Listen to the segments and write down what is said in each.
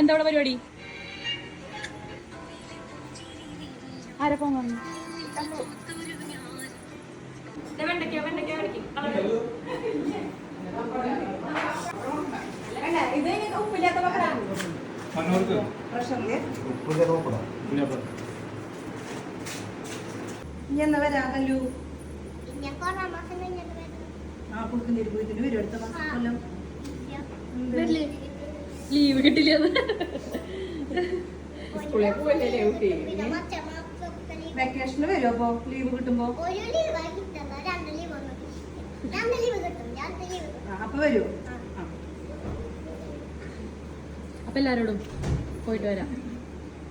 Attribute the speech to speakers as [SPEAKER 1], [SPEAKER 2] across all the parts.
[SPEAKER 1] എന്താ ഇവിടെ പരിപാടി? ആരെ ഫോൺ വന്നു?
[SPEAKER 2] ഇനി എന്നാ വരാ കല്ലു?
[SPEAKER 1] ലീവ് കിട്ടില്ല.
[SPEAKER 2] വെക്കേഷന് വരുമോ അപ്പൊ ലീവ് കിട്ടുമ്പോ? അപ്പൊ വരുമോ?
[SPEAKER 1] അപ്പൊ എല്ലാരോടും പോയിട്ട് വരാം,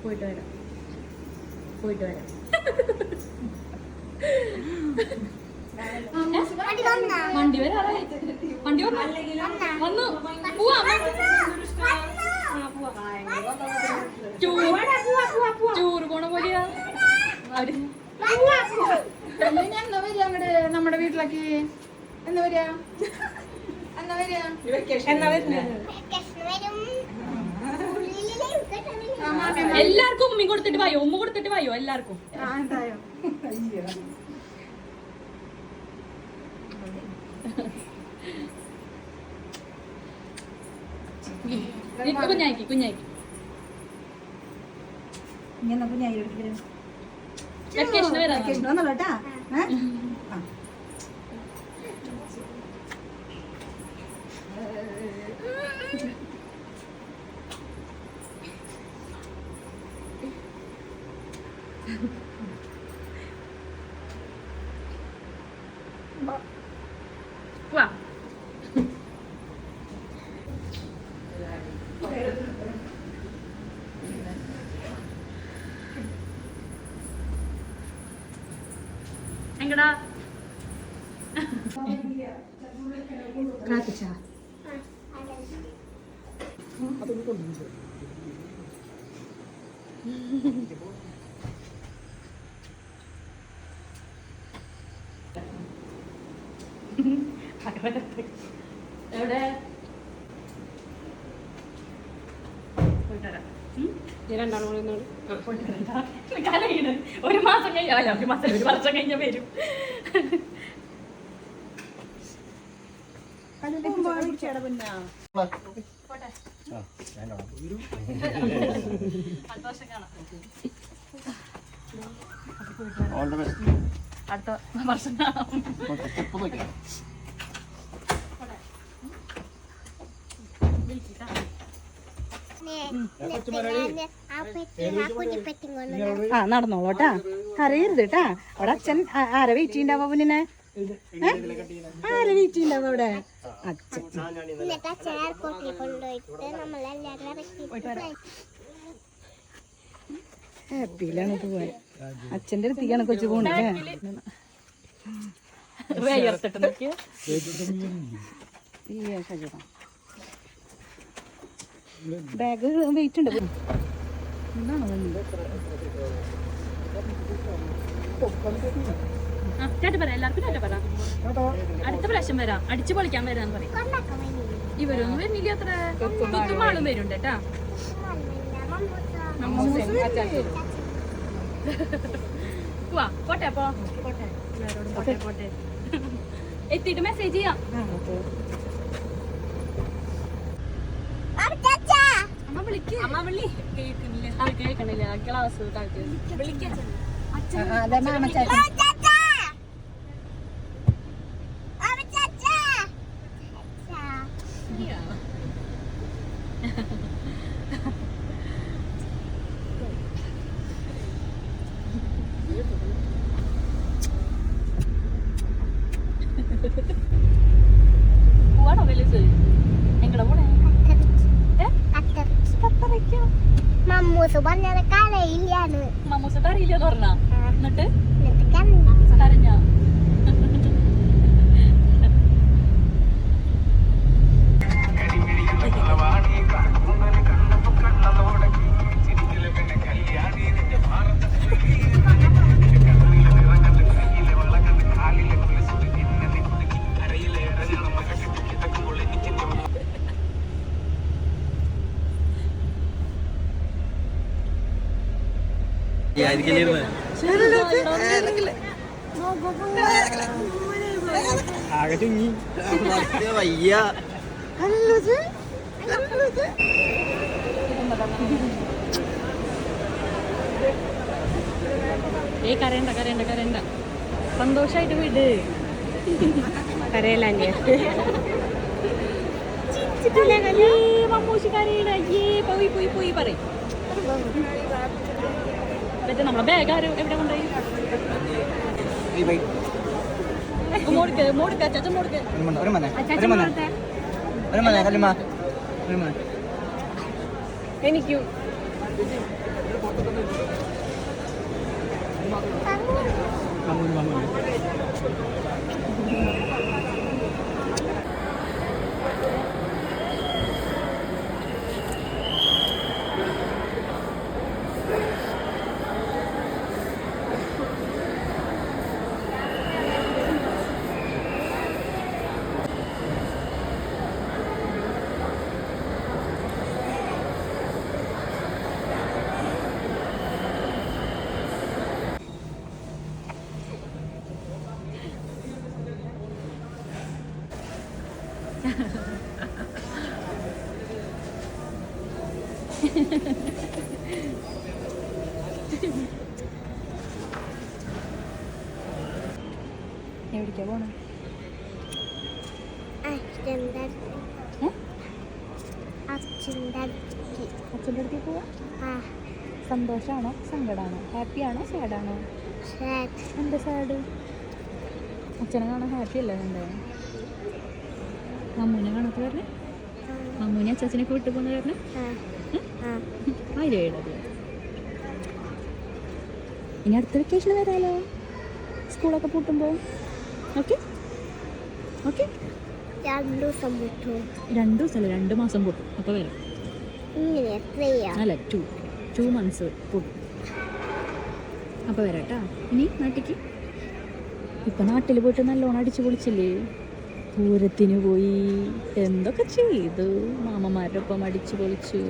[SPEAKER 1] പോയിട്ട് വരാം, പോയിട്ട് വരാം. വണ്ടി വരാറായി. വണ്ടി വന്നു. പോവാം. ടൂർ പോണ പോലെയാ അവര്.
[SPEAKER 2] എന്നാ വരിക അങ്ങോട്ട് നമ്മുടെ വീട്ടിലേക്ക്? എന്നാ വരിക? എന്നാ വരിക?
[SPEAKER 1] എല്ലാവർക്കും ഉമ്മ കൊടുത്തിട്ട് വായോ, ഉമ്മ കൊടുത്തിട്ട് വായോ എല്ലാവർക്കും. കുഞ്ഞാക്കി കുഞ്ഞാക്കി വെക്കേഷന് വരാം.
[SPEAKER 2] വെക്കേഷൻ വന്നോട്ടാ.
[SPEAKER 1] വാ. എങ്ങടാ?
[SPEAKER 2] കാത്തിച്ചാ
[SPEAKER 1] എവിടെ? ഒരു മാസം കഴിഞ്ഞ ഒരു മാസം ഒരു വർഷം കഴിഞ്ഞ വരും. അടുത്ത വർഷം
[SPEAKER 2] നടന്നോളൂട്ടാ. അറിയരുത് കേട്ടാ. അവിടെ അച്ഛൻ ആരെ വെയിറ്റ് ചെയ്യണ്ടാവോ? പിന്നെ ആരെ വെയിറ്റ് ചെയ്യണ്ടാവോ അവിടെ? അച്ഛൻ ഹാപ്പിയിലാണ് പോവാൻ. അച്ഛൻ്റെ അടുത്തേക്കാണ് കൊച്ചു പോണല്ലേ. ബാഗ് വെയിറ്റ് ഉണ്ട്. എന്താണ്
[SPEAKER 1] എല്ലാവർക്കും പറ. അടുത്ത പ്രാവശ്യം വരാം, അടിച്ചു പൊളിക്കാൻ വരാന്ന് പറയും. ഇവരൊന്നും വരുന്നില്ല. അത്ര ആളും വരുന്നുണ്ട് കേട്ടാ. പോട്ടെ അപ്പൊ പോട്ടെ, എല്ലാരോടും പോട്ടെ പോട്ടെ. എത്തിയിട്ട് മെസ്സേജ് ചെയ്യാം. അമ്മ വിളിക്ക്. അമ്മ വിളി. കേൾക്കണില്ല. ക്ലാസ് വിളിക്കാം. പോവാണോ വലിയ? എങ്ങടെ പോണേ?
[SPEAKER 3] മമ്മൂസ് പറഞ്ഞത് കരയില്ലാന്ന്.
[SPEAKER 1] മമ്മൂസ് കരയില്ലെന്ന് പറഞ്ഞാ? എന്നിട്ട് കരഞ്ഞ?
[SPEAKER 4] ആകെ ചുങ്ങി
[SPEAKER 5] വയ്യ.
[SPEAKER 1] കരയണ്ട കരയണ്ട കരയണ്ട, സന്തോഷായിട്ട് വിട്.
[SPEAKER 2] കരയല്ലേ
[SPEAKER 1] മമ്മൂശി കരയണ, അയ്യേ പോയി പോയി പോയി പറയും. മറ്റേ നമ്മളെ ബാഗ് ആരും എവിടെ കൊണ്ടുപോയി? മോടുക്ക് മോടുക്ക് അച്ചാച്ചൻ മോടുക്ക്. എനിക്കും എവിടേക്കാ പോണേ?
[SPEAKER 3] അച്ഛൻ്റെ
[SPEAKER 1] അച്ഛൻ്റെ അടുത്തേക്ക് പോവാ? സന്തോഷമാണോ സങ്കടമാണോ, ഹാപ്പിയാണോ സാഡാണോ? എന്താ സാഡ്? അച്ഛനെ കാണാൻ ഹാപ്പി അല്ലേ എൻ്റെ? മമ്മൂനെ കാണാത്ത കാരണം? മമ്മൂനെ അച്ഛനൊക്കെ വിട്ടു പോകുന്ന കാരണം? ആയിരേടത്. ഇനി അടുത്ത വെക്കേഷൻ വരാലോ, സ്കൂളൊക്കെ പൂട്ടുമ്പോൾ. Okay okay.
[SPEAKER 3] 2 ദിവസം പൂട്ടും.
[SPEAKER 1] 2 ദിവസമല്ല, 2 മാസം പൂട്ടും. അപ്പോൾ വരാം. അല്ല 2 months പൂട്ടും. അപ്പോൾ വരാം കേട്ടോ. ഇനി നാട്ടിലേക്ക് ഇപ്പം നാട്ടിൽ പോയിട്ട് നല്ലോണം അടിച്ചു പൊളിച്ചില്ലേ? പൂരത്തിന് പോയി, എന്തൊക്കെ ചെയ്തു, മാമന്മാരുടെ ഒപ്പം അടിച്ചു പൊളിച്ചു.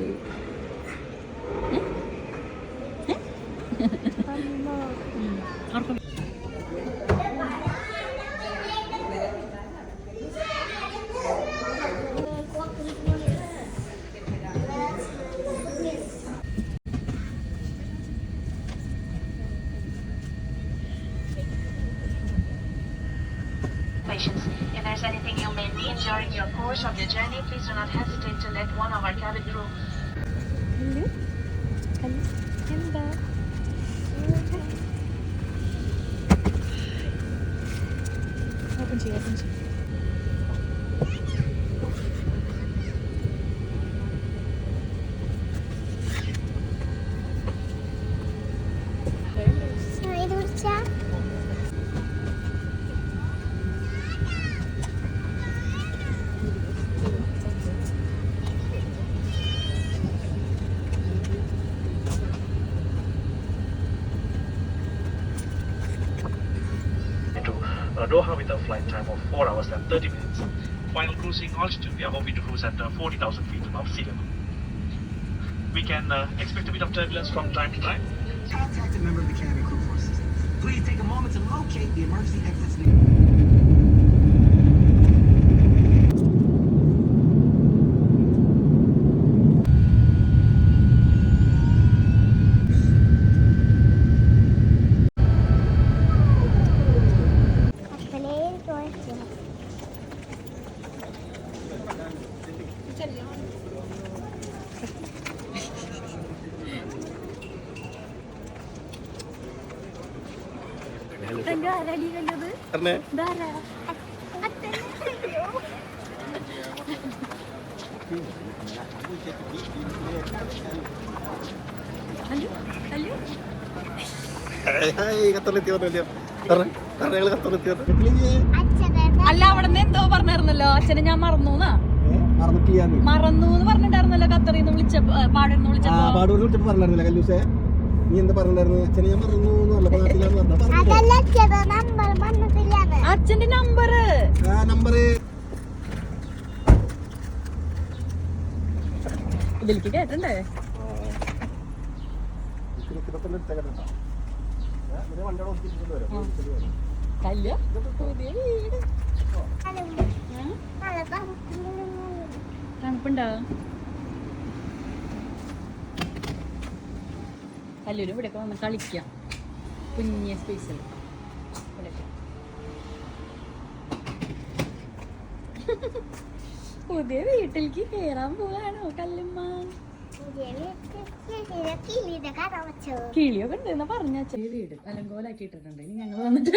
[SPEAKER 6] If there's anything you may need during your course of your journey, please do not hesitate to let one of our cabin crew.
[SPEAKER 1] എന്താ ഓപ്പൺ ചെയ്യാം, ഓപ്പൺ ചെയ്യാം.
[SPEAKER 3] ഇത് കുടിച്ചാ
[SPEAKER 7] Doha with a flight time of 4 hours and 30 minutes. Final cruising altitude, we are hoping to cruise at 40,000 feet above sea level. We can expect a bit of turbulence from time to time.
[SPEAKER 8] Contact a member of the cabin crew for assistance. Please take a moment to locate the emergency exits.
[SPEAKER 1] അല്ല, അവിടെ നിന്ന് എന്തോ പറഞ്ഞായിരുന്നല്ലോ, അച്ഛനെ ഞാൻ മറന്നൂന്ന് പറഞ്ഞിട്ടായിരുന്നല്ലോ ഖത്തറിന്ന് വിളിച്ചപ്പോ, പാടൂരിന്ന് വിളിച്ചപ്പോ
[SPEAKER 4] പറഞ്ഞിരുന്നില്ല കല്ലൂസേ. നീ എന്താ പറഞ്ഞിട്ടുണ്ടായിരുന്നു? അച്ഛനെ ഞാൻ മറന്നു.
[SPEAKER 1] അച്ഛന്റെ നമ്പർ ഇതിലേക്ക് കേട്ടണ്ടേ?
[SPEAKER 4] ഇതൊക്കെ എടുത്തേക്കട്ടെ കേട്ടോ. പിന്നെ വണ്ടിയുടെ ഹോസ്പിറ്റലിൽ വരാം.
[SPEAKER 2] കല്ല് പുതിയ വീട് തണുപ്പുണ്ടോ? കല്ലൂരും ഇവിടെയൊക്കെ വന്ന് കളിക്കാം. കുഞ്ഞ സ്പേസിൽ പുതിയ വീട്ടിലേക്ക് കേറാൻ പോവാണോ കല്ലുമ്മ? കിളിയൊക്കെ ഉണ്ടെന്ന് പറഞ്ഞ വീട് അലങ്കോലാക്കി ഇട്ടിട്ടുണ്ട്. ഇനി ഞങ്ങൾ വന്നിട്ട്